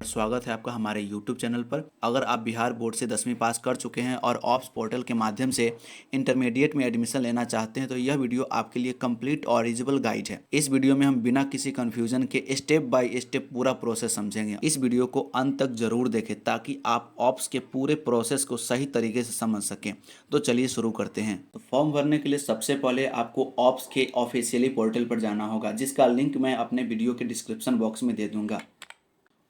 स्वागत है आपका हमारे YouTube चैनल पर। अगर आप बिहार बोर्ड से 10वीं पास कर चुके हैं और ऑप्स पोर्टल के माध्यम से इंटरमीडिएट में एडमिशन लेना चाहते हैं तो यह वीडियो आपके लिए कंप्लीट और रीजनेबल गाइड है। इस वीडियो में हम बिना किसी कंफ्यूजन के स्टेप बाय स्टेप पूरा प्रोसेस समझेंगे। इस वीडियो को अंत तक जरूर देखें ताकि आप ऑप्स के पूरे प्रोसेस को सही तरीके से समझ सकें। तो चलिए शुरू करते हैं। तो फॉर्म भरने के लिए सबसे पहले आपको ऑप्स के ऑफिशियली पोर्टल पर जाना होगा, जिसका लिंक मैं अपने वीडियो के डिस्क्रिप्शन बॉक्स में दे दूंगा।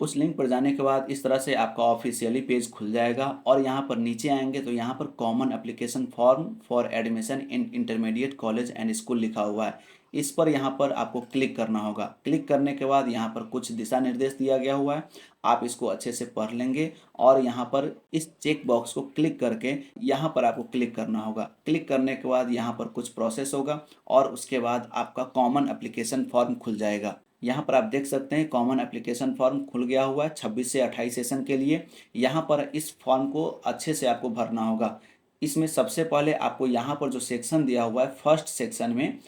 उस लिंक पर जाने के बाद इस तरह से आपका ऑफिशियली पेज खुल जाएगा और यहाँ पर नीचे आएंगे तो यहाँ पर common application form for admission in intermediate college and school लिखा हुआ है। इस पर यहाँ पर आपको क्लिक करना होगा। क्लिक करने के बाद यहाँ पर कुछ दिशा निर्देश दिया गया हुआ है, आप इसको अच्छे से पढ़ लेंगे और यहाँ पर इस चेक बॉक्स को क्लिक करके यहाँ पर आपको क्लिक करना होगा। क्लिक करने के बाद यहाँ पर कुछ प्रोसेस होगा और उसके बाद आपका कॉमन एप्लीकेशन फॉर्म खुल जाएगा। यहाँ पर आप देख सकते हैं कॉमन एप्लीकेशन फॉर्म खुल गया हुआ है 26 से 28 सेशन के लिए। यहाँ पर इस फॉर्म को अच्छे से आपको भरना होगा। इसमें सबसे पहले आपको यहाँ पर जो सेक्शन दिया हुआ है फर्स्ट सेक्शन में,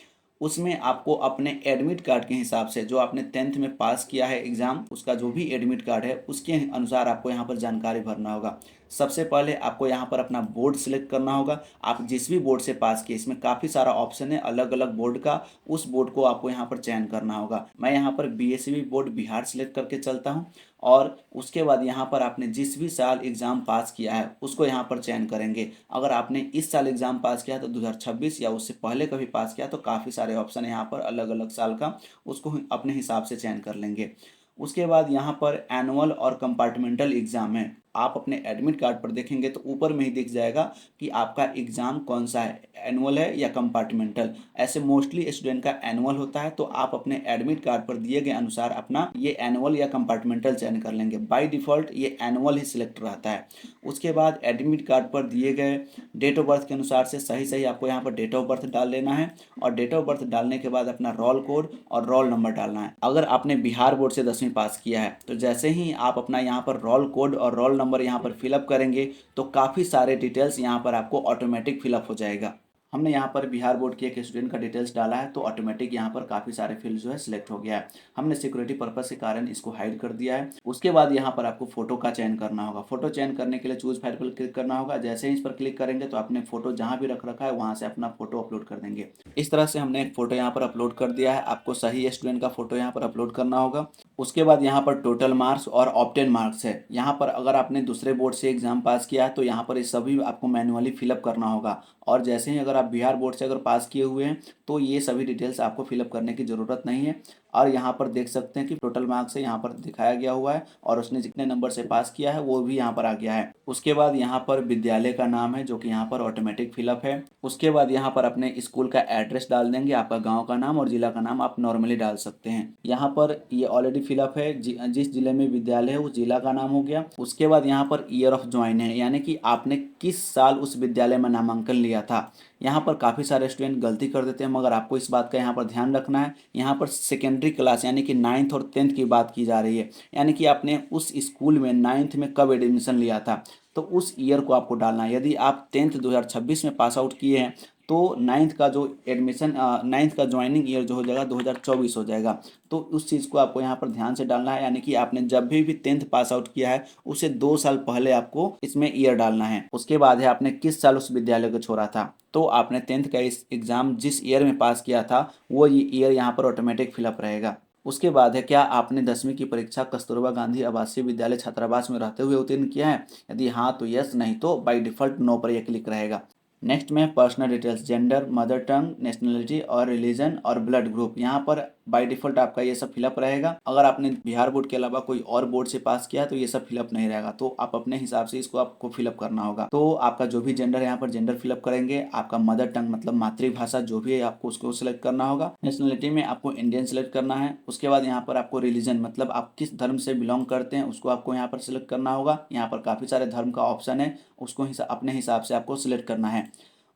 उसमें आपको अपने एडमिट कार्ड के हिसाब से जो आपने 10th में पास किया है एग्ज़ाम, उसका जो भी एडमिट कार्ड है उसके अनुसार आपको यहाँ पर जानकारी भरना होगा। सबसे पहले आपको यहाँ पर अपना बोर्ड सिलेक्ट करना होगा। आप जिस भी बोर्ड से पास किए, इसमें काफ़ी सारा ऑप्शन है अलग अलग बोर्ड का, उस बोर्ड को आपको यहाँ पर चयन करना होगा। मैं यहाँ पर बीएसवी बोर्ड बिहार सिलेक्ट करके चलता हूँ और उसके बाद यहाँ पर आपने जिस भी साल एग्ज़ाम पास किया है उसको यहाँ पर चयन करेंगे। अगर आपने इस साल एग्ज़ाम पास किया तो 2026 या उससे पहले कभी पास किया तो काफ़ी सारे ऑप्शन है यहाँ पर अलग अलग साल का, उसको अपने हिसाब से चयन कर लेंगे। उसके बाद यहाँ पर एनुअल और कंपार्टमेंटल एग्ज़ाम है। आप अपने एडमिट कार्ड पर देखेंगे तो ऊपर में ही दिख जाएगा कि आपका एग्ज़ाम कौन सा है, एनुअल है या कंपार्टमेंटल। ऐसे मोस्टली स्टूडेंट का एनुअल होता है, तो आप अपने एडमिट कार्ड पर दिए गए अनुसार अपना ये एनुअल या कंपार्टमेंटल चयन कर लेंगे। बाय डिफ़ॉल्ट ये एनुअल ही सिलेक्ट रहता है। उसके बाद एडमिट कार्ड पर दिए गए डेट ऑफ बर्थ के अनुसार से सही सही आपको यहाँ पर डेट ऑफ बर्थ डाल लेना है और डेट ऑफ बर्थ डालने के बाद अपना रोल कोड और रोल नंबर डालना है। अगर आपने बिहार बोर्ड से 10वीं पास किया है तो जैसे ही आप अपना यहाँ पर रोल कोड और रोल नंबर यहाँ पर फिलअप करेंगे तो काफ़ी सारे डिटेल्स यहाँ पर आपको ऑटोमेटिक फिलअप हो जाएगा। हमने यहाँ पर बिहार बोर्ड के एक स्टूडेंट का डिटेल्स डाला है तो ऑटोमेटिक यहाँ पर काफ़ी सारे फील्ड जो है सिलेक्ट हो गया है। हमने सिक्योरिटी पर्पस के कारण इसको हाइड कर दिया है। उसके बाद यहाँ पर आपको फोटो का चयन करना होगा। फोटो चयन करने के लिए चूज फाइल पर क्लिक करना होगा। जैसे ही इस पर क्लिक करेंगे तो आपने फोटो जहाँ भी रख रखा है वहाँ से अपना फोटो अपलोड कर देंगे। इस तरह से हमने एक फोटो यहाँ पर अपलोड कर दिया है। आपको सही स्टूडेंट का फोटो यहाँ पर अपलोड करना होगा। उसके बाद यहाँ पर टोटल मार्क्स और ऑब्टेन मार्क्स है। यहाँ पर अगर आपने दूसरे बोर्ड से एग्जाम पास किया है तो यहाँ पर ये सभी आपको मैनुअली फिलअप करना होगा और जैसे ही अगर आप बिहार बोर्ड से अगर पास किए हुए हैं तो ये सभी डिटेल्स आपको फिलअप करने की ज़रूरत नहीं है। और यहाँ पर देख सकते हैं कि टोटल मार्क्स है यहाँ पर दिखाया गया हुआ है और उसने जितने नंबर से पास किया है वो भी यहाँ पर आ गया है। उसके बाद यहाँ पर विद्यालय का नाम है जो कि यहाँ पर ऑटोमेटिक फिलअप है। उसके बाद यहाँ पर अपने स्कूल का एड्रेस डाल देंगे, आपका गाँव का नाम और जिला का नाम आप नॉर्मली डाल सकते हैं। यहाँ पर ये ऑलरेडी फिलअप है, जिस जिले में विद्यालय है उस जिला का नाम हो गया। उसके बाद यहाँ पर ईयर ऑफ ज्वाइन है, यानी कि आपने किस साल उस विद्यालय में नामांकन लिया था। यहाँ पर काफ़ी सारे स्टूडेंट गलती कर देते हैं मगर आपको इस बात का यहाँ पर ध्यान रखना है। यहाँ पर सेकेंडरी क्लास यानी कि 9th और 10th की बात की जा रही है, यानी कि आपने उस स्कूल में 9th में कब एडमिशन लिया था तो उस ईयर को आपको डालना है। यदि आप 10th 2026 में पास आउट किए हैं तो 9th का जो एडमिशन 9th का ज्वाइनिंग ईयर जो हो जाएगा 2024 हो जाएगा। तो उस चीज़ को आपको यहाँ पर ध्यान से डालना है, यानी कि आपने जब भी 10th पास आउट किया है उसे 2 साल पहले आपको इसमें ईयर डालना है। उसके बाद है आपने किस साल उस विद्यालय को छोड़ा था, तो आपने 10th का इस एग्ज़ाम जिस ईयर में पास किया था वो ईयर यहाँ पर ऑटोमेटिक फिलअप रहेगा। उसके बाद है क्या आपने 10वीं की परीक्षा कस्तूरबा गांधी आवासीय विद्यालय छात्रावास में रहते हुए उत्तीर्ण किया है। यदि हाँ तो यस, नहीं तो बाय डिफ़ॉल्ट नो पर यह क्लिक रहेगा। नेक्स्ट में personal details, gender, mother tongue, nationality और रिलीजन और ब्लड ग्रुप, यहाँ पर बाय डिफ़ॉल्ट आपका ये सब फिलअप रहेगा। अगर आपने बिहार बोर्ड के अलावा कोई और बोर्ड से पास किया तो ये सब फिलअप नहीं रहेगा, तो आप अपने हिसाब से इसको आपको फिलअप करना होगा। तो आपका जो भी जेंडर है यहाँ पर जेंडर फिलअप करेंगे। आपका मदर टंग मतलब मातृभाषा जो भी है आपको उसको सिलेक्ट करना होगा। नेशनलिटी में आपको इंडियन सेलेक्ट करना है। उसके बाद यहाँ पर आपको रिलीजन मतलब आप किस धर्म से बिलोंग करते हैं उसको आपको यहाँ पर सिलेक्ट करना होगा। यहाँ पर काफ़ी सारे धर्म का ऑप्शन है, उसको अपने हिसाब से आपको सिलेक्ट करना है।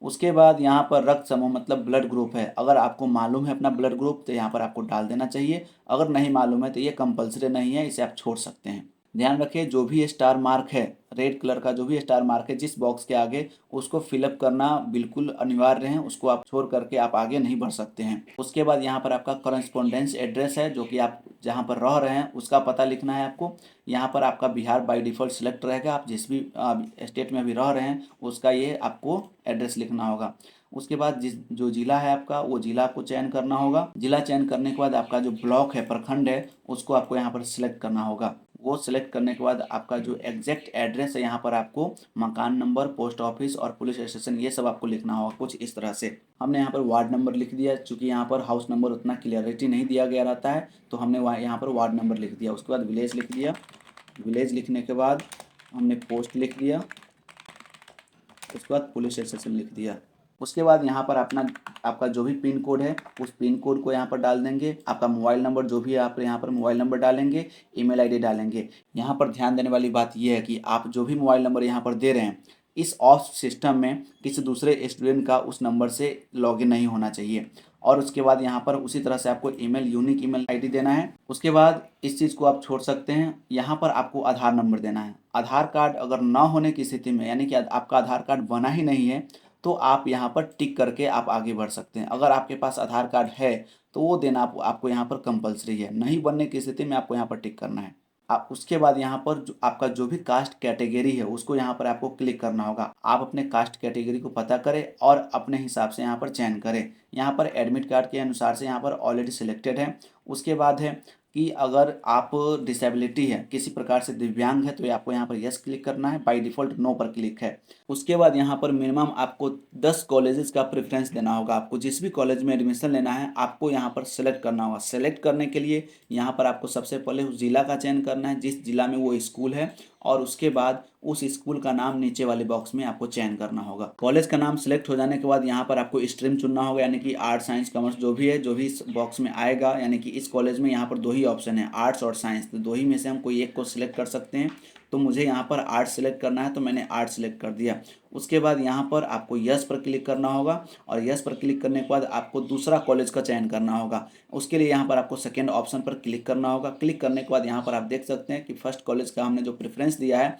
उसके बाद यहाँ पर रक्त समूह मतलब ब्लड ग्रुप है। अगर आपको मालूम है अपना ब्लड ग्रुप तो यहाँ पर आपको डाल देना चाहिए। अगर नहीं मालूम है तो ये कंपलसरी नहीं है, इसे आप छोड़ सकते हैं। ध्यान रखिए जो भी स्टार मार्क है, रेड कलर का जो भी स्टार मार्क है जिस बॉक्स के आगे, उसको फिलअप करना बिल्कुल अनिवार्य है, उसको आप छोड़ करके आप आगे नहीं बढ़ सकते हैं। उसके बाद यहाँ पर आपका करस्पॉन्डेंस एड्रेस है, जो कि आप जहाँ पर रह रहे हैं उसका पता लिखना है आपको। यहाँ पर आपका बिहार बाय डिफ़ॉल्ट सिलेक्ट रहेगा, आप जिस भी स्टेट में अभी रह रहे हैं उसका ये आपको एड्रेस लिखना होगा। उसके बाद जिस जो ज़िला है आपका, वो ज़िला आपको चयन करना होगा। ज़िला चयन करने के बाद आपका जो ब्लॉक है, प्रखंड है, उसको आपको यहाँ पर सिलेक्ट करना होगा। वो सिलेक्ट करने के बाद आपका जो एग्जैक्ट एड्रेस है, यहाँ पर आपको मकान नंबर, पोस्ट ऑफिस और पुलिस स्टेशन ये सब आपको लिखना होगा कुछ इस तरह से। हमने यहाँ पर वार्ड नंबर लिख दिया, चूँकि यहाँ पर हाउस नंबर उतना क्लियरिटी नहीं दिया गया रहता है, तो हमने वहाँ यहाँ पर वार्ड नंबर लिख दिया। उसके बाद विलेज लिख दिया। विलेज लिखने के बाद हमने पोस्ट लिख दिया। उसके बाद पुलिस स्टेशन लिख दिया। उसके बाद यहाँ पर अपना आपका जो भी पिन कोड है उस पिन कोड को यहाँ पर डाल देंगे। आपका मोबाइल नंबर जो भी है आप यहाँ पर मोबाइल नंबर डालेंगे, ईमेल आईडी डालेंगे। यहाँ पर ध्यान देने वाली बात यह है कि आप जो भी मोबाइल नंबर यहाँ पर दे रहे हैं, इस ऑफ सिस्टम में किसी दूसरे स्टूडेंट का उस नंबर से लॉगिन नहीं होना चाहिए। और उसके बाद यहाँ पर उसी तरह से आपको ईमेल यूनिक ईमेल आईडी देना है। उसके बाद इस चीज़ को आप छोड़ सकते हैं, यहाँ पर आपको आधार नंबर देना है। आधार कार्ड अगर ना होने की स्थिति में, यानी कि आपका आधार कार्ड बना ही नहीं है, तो आप यहाँ पर टिक करके आप आगे बढ़ सकते हैं। अगर आपके पास आधार कार्ड है तो वो देना आपको यहाँ पर कंपलसरी है, नहीं बनने की स्थिति में आपको यहाँ पर टिक करना है। आप उसके बाद यहाँ पर जो आपका जो भी कास्ट कैटेगरी है उसको यहाँ पर आपको क्लिक करना होगा। आप अपने कास्ट कैटेगरी को पता करें और अपने हिसाब से यहाँ पर चयन करें। यहाँ पर एडमिट कार्ड के अनुसार से यहाँ पर ऑलरेडी सिलेक्टेड है। उसके बाद है कि अगर आप डिसेबिलिटी है, किसी प्रकार से दिव्यांग है, तो आपको यहाँ पर यस क्लिक करना है। बाय डिफ़ॉल्ट नो पर क्लिक है। उसके बाद यहाँ पर मिनिमम आपको 10 कॉलेजेस का प्रेफरेंस देना होगा। आपको जिस भी कॉलेज में एडमिशन लेना है आपको यहाँ पर सेलेक्ट करना होगा। सेलेक्ट करने के लिए यहाँ पर आपको सबसे पहले उस ज़िला का चयन करना है जिस ज़िला में वो स्कूल है, और उसके बाद उस स्कूल का नाम नीचे वाले बॉक्स में आपको चयन करना होगा। कॉलेज का नाम सेलेक्ट हो जाने के बाद यहाँ पर आपको स्ट्रीम चुनना होगा, यानी कि आर्ट्स साइंस कॉमर्स जो भी है, जो भी इस बॉक्स में आएगा। यानी कि इस कॉलेज में यहाँ पर दो ही ऑप्शन है, आर्ट्स और साइंस, तो दो ही में से हम कोई एक को सिलेक्ट कर सकते हैं। तो मुझे यहाँ पर आर्ट्स सेलेक्ट करना है तो मैंने आर्ट्स सेलेक्ट कर दिया। उसके बाद यहाँ पर आपको यस पर क्लिक करना होगा, और यस पर क्लिक करने के बाद आपको दूसरा कॉलेज का चयन करना होगा। उसके लिए यहाँ पर आपको सेकेंड ऑप्शन पर क्लिक करना होगा। क्लिक करने के बाद यहाँ पर आप देख सकते हैं कि फर्स्ट कॉलेज का हमने जो प्रेफरेंस दिया है,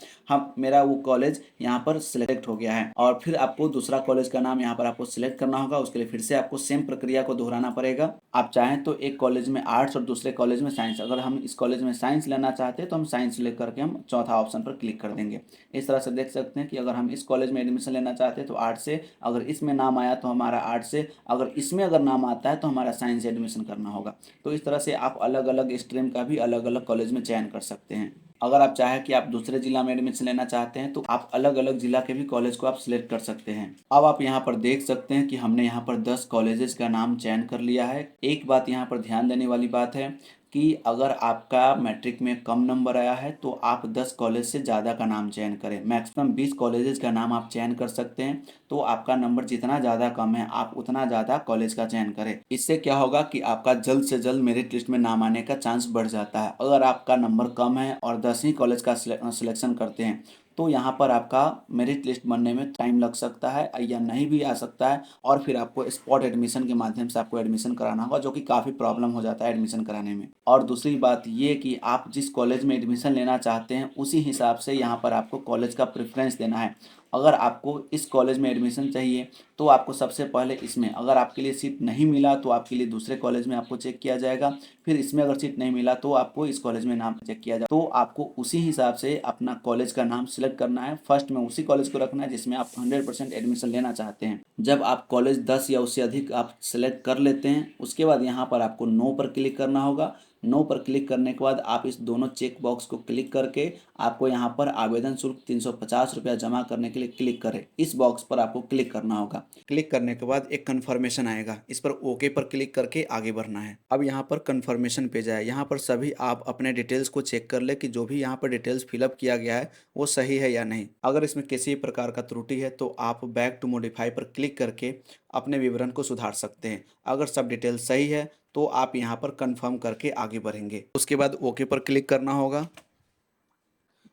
मेरा वो कॉलेज यहाँ पर सिलेक्ट हो गया है। और फिर आपको दूसरा कॉलेज का नाम यहाँ पर आपको सिलेक्ट करना होगा। उसके लिए फिर से आपको सेम प्रक्रिया को दोहराना पड़ेगा। आप चाहें तो एक कॉलेज में आर्ट्स और दूसरे कॉलेज में साइंस, अगर हम इस कॉलेज में साइंस लेना चाहते हैं तो हम साइंस ले करके हम चौथा ऑप्शन पर क्लिक कर देंगे। इस तरह से देख सकते हैं कि अगर हम इस कॉलेज में एडमिशन लेना चाहते हैं तो आर्ट्स से, अगर इसमें नाम आया तो हमारा आर्ट्स से, अगर इसमें अगर नाम आता है तो हमारा साइंस से एडमिशन करना होगा। तो इस तरह से आप अलग अलग स्ट्रीम का भी अलग अलग कॉलेज में चयन कर सकते हैं। अगर आप चाहें कि आप दूसरे जिला में एडमिशन लेना चाहते हैं तो आप अलग अलग जिला के भी कॉलेज को आप सिलेक्ट कर सकते हैं। अब आप यहाँ पर देख सकते हैं कि हमने यहाँ पर 10 कॉलेजेस का नाम चयन कर लिया है। एक बात यहाँ पर ध्यान देने वाली बात है कि अगर आपका मैट्रिक में कम नंबर आया है तो आप 10 कॉलेज से ज़्यादा का नाम चयन करें। मैक्सिमम 20 कॉलेजेस का नाम आप चयन कर सकते हैं। तो आपका नंबर जितना ज़्यादा कम है आप उतना ज़्यादा कॉलेज का चयन करें। इससे क्या होगा कि आपका जल्द से जल्द मेरिट लिस्ट में नाम आने का चांस बढ़ जाता है। अगर आपका नंबर कम है और 10 ही कॉलेज का सिलेक्शन करते हैं तो यहाँ पर आपका मेरिट लिस्ट बनने में टाइम लग सकता है या नहीं भी आ सकता है, और फिर आपको स्पॉट एडमिशन के माध्यम से आपको एडमिशन कराना होगा, जो कि काफ़ी प्रॉब्लम हो जाता है एडमिशन कराने में। और दूसरी बात ये कि आप जिस कॉलेज में एडमिशन लेना चाहते हैं उसी हिसाब से यहाँ पर आपको कॉलेज का प्रेफरेंस देना है। अगर आपको इस कॉलेज में एडमिशन चाहिए तो आपको सबसे पहले इसमें, अगर आपके लिए सीट नहीं मिला तो आपके लिए दूसरे कॉलेज में आपको चेक किया जाएगा। फिर इसमें अगर सीट नहीं मिला तो आपको इस कॉलेज में नाम चेक किया जाए। तो आपको उसी हिसाब से अपना कॉलेज का नाम सिलेक्ट करना है। फर्स्ट में उसी कॉलेज को रखना है जिसमें आप 100% एडमिशन लेना चाहते हैं। जब आप कॉलेज 10 या उससे अधिक आप सेलेक्ट कर लेते हैं उसके बाद यहाँ पर आपको नो पर क्लिक करना होगा। नो पर क्लिक करने के बाद आप इस दोनों चेक बॉक्स को क्लिक करके आपको यहाँ पर आवेदन शुल्क 350 रुपया जमा करने के लिए क्लिक करें, इस बॉक्स पर आपको क्लिक करना होगा। क्लिक करने के बाद एक कन्फर्मेशन आएगा, इस पर ओके पर क्लिक करके आगे बढ़ना है। अब यहाँ पर कन्फर्मेशन पेज आए, यहाँ पर सभी आप अपने डिटेल्स को चेक कर ले कि जो भी यहाँ पर डिटेल्स फिलअप किया गया है वो सही है या नहीं। अगर इसमें किसी प्रकार का त्रुटि है तो आप बैक टू मॉडिफाई पर क्लिक करके अपने विवरण को सुधार सकते हैं। अगर सब डिटेल सही है तो आप यहाँ पर कंफर्म करके आगे बढ़ेंगे। उसके बाद ओके पर क्लिक करना होगा।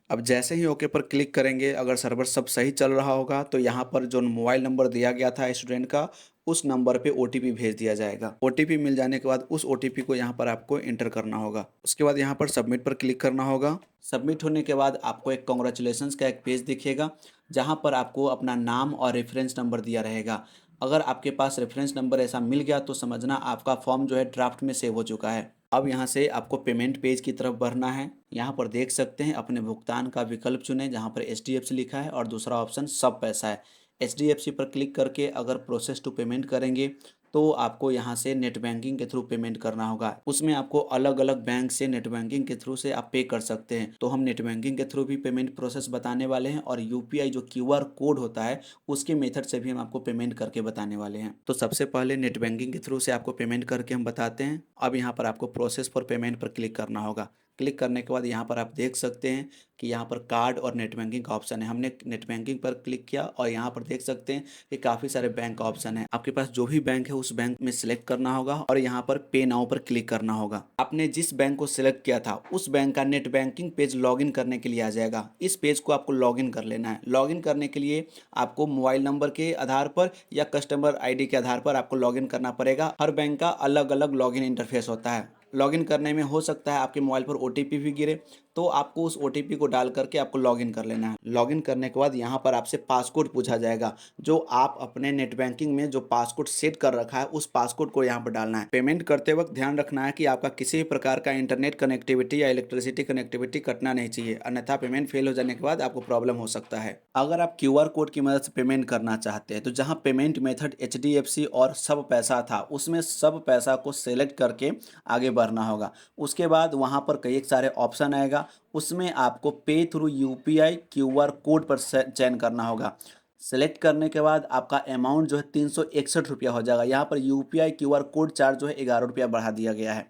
अब जैसे ही ओके पर क्लिक करेंगे, अगर सर्वर सब सही चल रहा होगा तो यहाँ पर जो मोबाइल नंबर दिया गया था स्टूडेंट का उस नंबर पे ओटीपी भेज दिया जाएगा। ओटीपी मिल जाने के बाद उस ओटीपी को यहाँ पर आपको एंटर करना होगा। उसके बाद यहाँ पर सबमिट पर क्लिक करना होगा। सबमिट होने के बाद आपको एक कॉन्ग्रेचुलेशंस का एक पेज दिखेगा, जहाँ पर आपको अपना नाम और रेफरेंस नंबर दिया रहेगा। अगर आपके पास रेफरेंस नंबर ऐसा मिल गया तो समझना आपका फॉर्म जो है ड्राफ्ट में सेव हो चुका है। अब यहाँ से आपको पेमेंट पेज की तरफ बढ़ना है। यहाँ पर देख सकते हैं अपने भुगतान का विकल्प चुनें, जहाँ पर HDFC लिखा है और दूसरा ऑप्शन सब पैसा है। HDFC पर क्लिक करके अगर प्रोसेस टू पेमेंट करेंगे तो आपको यहाँ से नेट बैंकिंग के थ्रू पेमेंट करना होगा। उसमें आपको अलग अलग बैंक से नेट बैंकिंग के थ्रू से आप पे कर सकते हैं। तो हम नेट बैंकिंग के थ्रू भी पेमेंट प्रोसेस बताने वाले हैं और UPI जो QR कोड होता है उसके मेथड से भी हम आपको पेमेंट करके बताने वाले हैं। तो सबसे पहले नेट बैंकिंग के थ्रू से आपको पेमेंट करके हम बताते हैं। अब यहाँ पर आपको प्रोसेस फॉर पेमेंट पर क्लिक करना होगा। क्लिक करने के बाद यहाँ पर आप देख सकते हैं कि यहाँ पर कार्ड और नेट बैंकिंग का ऑप्शन है। हमने नेट बैंकिंग पर क्लिक किया और यहाँ पर देख सकते हैं कि काफ़ी सारे बैंक का ऑप्शन है। आपके पास जो भी बैंक है उस बैंक में सिलेक्ट करना होगा और यहाँ पर पे नाउ पर क्लिक करना होगा। आपने जिस बैंक को सिलेक्ट किया था उस बैंक का नेट बैंकिंग पेज लॉगिन करने के लिए आ जाएगा। इस पेज को आपको लॉगिन कर लेना है। लॉगिन करने के लिए आपको मोबाइल नंबर के आधार पर या कस्टमर ID के आधार पर आपको लॉगिन करना पड़ेगा। हर बैंक का अलग अलग लॉगिन इंटरफेस होता है। लॉगिन करने में हो सकता है आपके मोबाइल पर OTP भी गिरे, तो आपको उस OTP को डाल करके आपको लॉगिन कर लेना है। लॉगिन करने के बाद यहाँ पर आपसे पासकोड पूछा जाएगा, जो आप अपने नेट बैंकिंग में जो पासकोड सेट कर रखा है उस पासकोड को यहाँ पर डालना है। पेमेंट करते वक्त ध्यान रखना है कि आपका किसी भी प्रकार का इंटरनेट कनेक्टिविटी या इलेक्ट्रिसिटी कनेक्टिविटी कटना नहीं चाहिए, अन्यथा पेमेंट फेल हो जाने के बाद आपको प्रॉब्लम हो सकता है। अगर आप QR कोड की मदद से पेमेंट करना चाहते हैं तो जहाँ पेमेंट मेथड HDFC और सब पैसा था उसमें सब पैसा को सेलेक्ट करके आगे बढ़ना होगा। उसके बाद वहाँ पर कई सारे ऑप्शन आएगा, उसमें आपको पे थ्रू UPI QR कोड पर चयन करना होगा। सेलेक्ट करने के बाद आपका अमाउंट जो है 361 रुपया हो जाएगा। यहाँ पर UPI QR कोड चार्ज जो है 11 रुपया बढ़ा दिया गया है।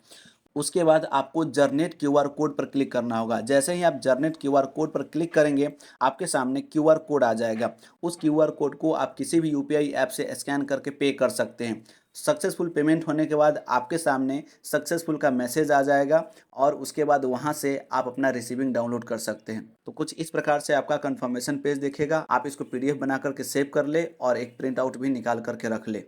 उसके बाद आपको जनरेट QR कोड पर क्लिक करना होगा। जैसे ही आप जनरेट QR कोड पर क्लिक करेंगे आपके सामने QR कोड आ जाएगा। उस QR कोड को आप किसी भी UPI ऐप से स्कैन करके पे कर सकते हैं। सक्सेसफुल पेमेंट होने के बाद आपके सामने सक्सेसफुल का मैसेज आ जाएगा और उसके बाद वहां से आप अपना रिसीविंग डाउनलोड कर सकते हैं। तो कुछ इस प्रकार से आपका कंफर्मेशन पेज दिखेगा। आप इसको PDF बना करके सेव कर ले और एक प्रिंट आउट भी निकाल करके रख ले।